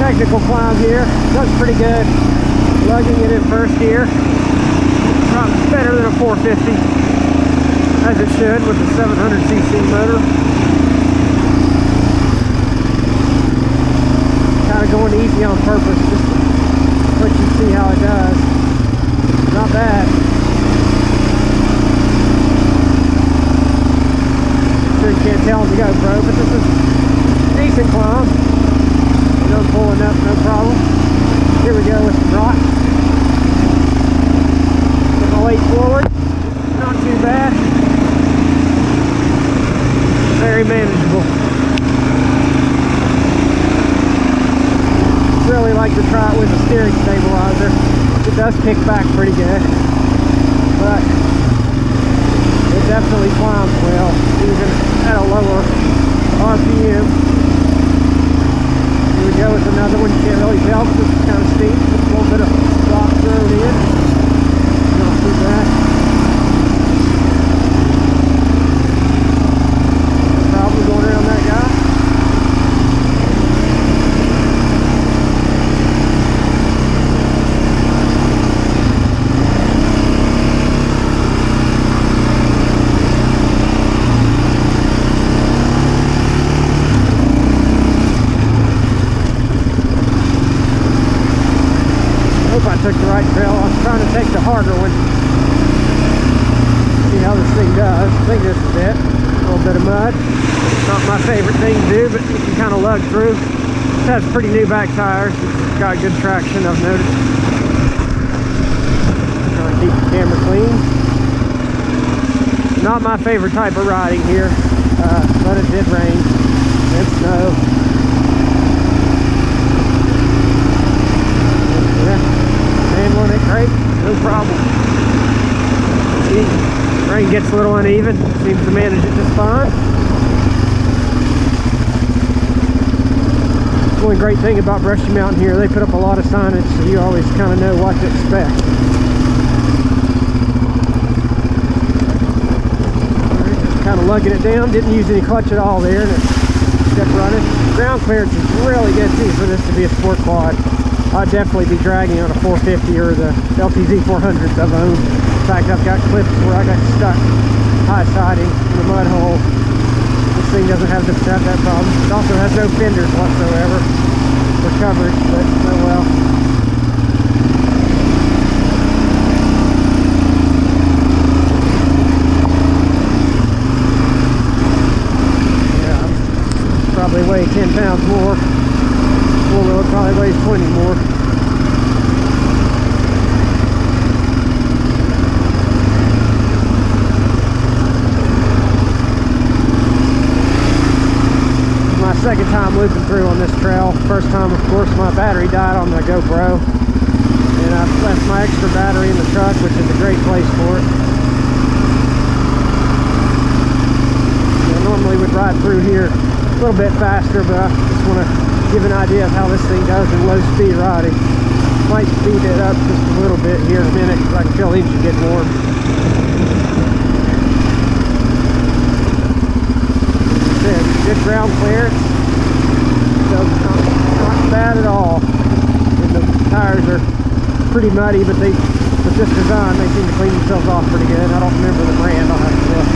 technical climb here. Looks pretty good. Lugging it in first gear. Drops better than a 450, as it should with the 700cc motor. Kind of going easy on purpose, just to let you see how it does. Not bad. Sure you can't tell on the GoPro, but this is a decent climb. I'm pulling up, no problem. Here we go with the drop. Get my weight forward. Not too bad. Very manageable. Really like to try it with a steering stabilizer. It does kick back pretty good, but it definitely climbs well, even at a lower RPM. Here we go with another one. You can't really tell, but this is kind of steep. Just a little bit of rock thrown in. Not too bad. No problem going around that guy. Took the right trail. I was trying to take the harder one. See how this thing does. I think this is it. A little bit of mud. Not my favorite thing to do, but you can kind of lug through. It has pretty new back tires. It's got good traction, I've noticed. Trying to keep the camera clean. Not my favorite type of riding here, but it did rain and snow. On it great, no problem. See, rain gets a little uneven, seems to manage it just fine. The only great thing about Brushy Mountain here, they put up a lot of signage, so you always kind of know what to expect. Alright, just kind of lugging it down, didn't use any clutch at all there, and it kept running. Ground clearance is really good too for this to be a sport quad. I'd definitely be dragging on a 450 or the LTZ 400s I've owned. In fact, I've got clips where I got stuck high siding in a mud hole. This thing doesn't have that problem. It also has no fenders whatsoever for coverage, but oh well. Yeah, I'm probably weigh 10 pounds more. Four-wheeler probably weighs 20 more. My second time looping through on this trail. First time, of course, my battery died on the GoPro, and I left my extra battery in the truck, which is a great place for it. I normally would ride through here a little bit faster, but I just want to give an idea of how this thing does in low speed riding. Might speed it up just a little bit here in a minute because I can feel the engine getting warm. Good ground clearance, so not bad at all. And the tires are pretty muddy, but with this design they seem to clean themselves off pretty good. I don't remember the brand, I'll have to look.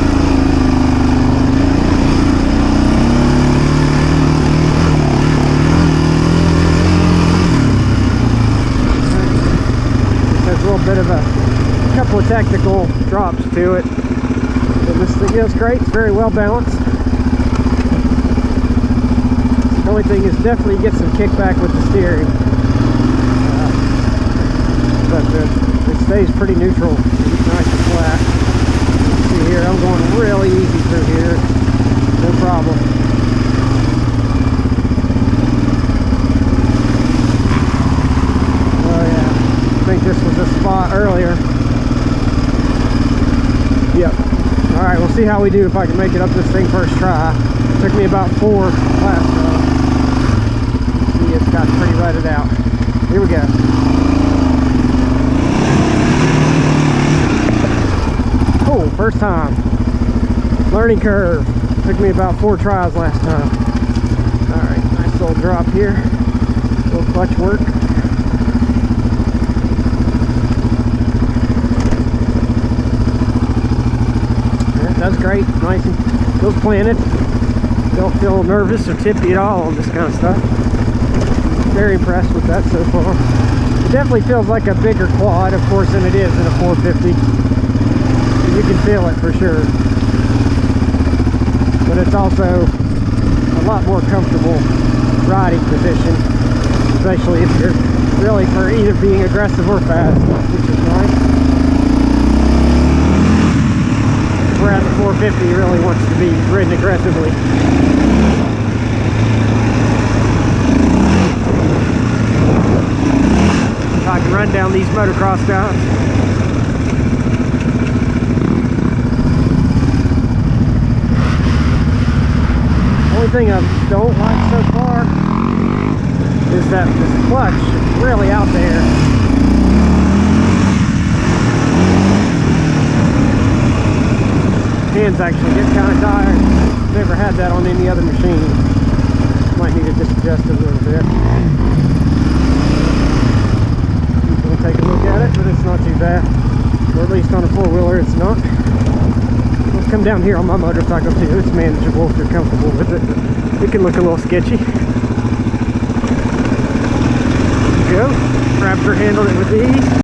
Bit of a couple of technical drops to it, and this thing is great. It's very well balanced. The only thing is definitely get some kickback with the steering, but it stays pretty neutral. It's nice and flat. See here, I'm going really easy through here, no problem. I think this was a spot earlier. Yep. Alright, we'll see how we do if I can make it up this thing first try. It took me about 4 last time. See, it's got pretty rutted out. Here we go. Cool, first time. Learning curve. Took me about 4 tries last time. Alright, nice little drop here. Little little clutch work. Yeah, that's great. Nice and feels planted. Don't feel nervous or tippy at all on this kind of stuff. Very impressed with that so far. It definitely feels like a bigger quad, of course, than it is in a 450. You can feel it for sure. But it's also a lot more comfortable riding position, especially if you're really for either being aggressive or fast, which is nice. Whereas the 450 really wants to be ridden aggressively. If I can run down these motocross routes. Only thing I don't like so far is that this clutch is really out there. Hands actually get kind of tired. Never had that on any other machine. Might need to just adjust it a little bit. We'll take a look at it, but it's not too bad. Or at least on a four-wheeler it's not. Let's come down here on my motorcycle too. It's manageable if you're comfortable with it. It can look a little sketchy. There you go. Raptor handled it with ease.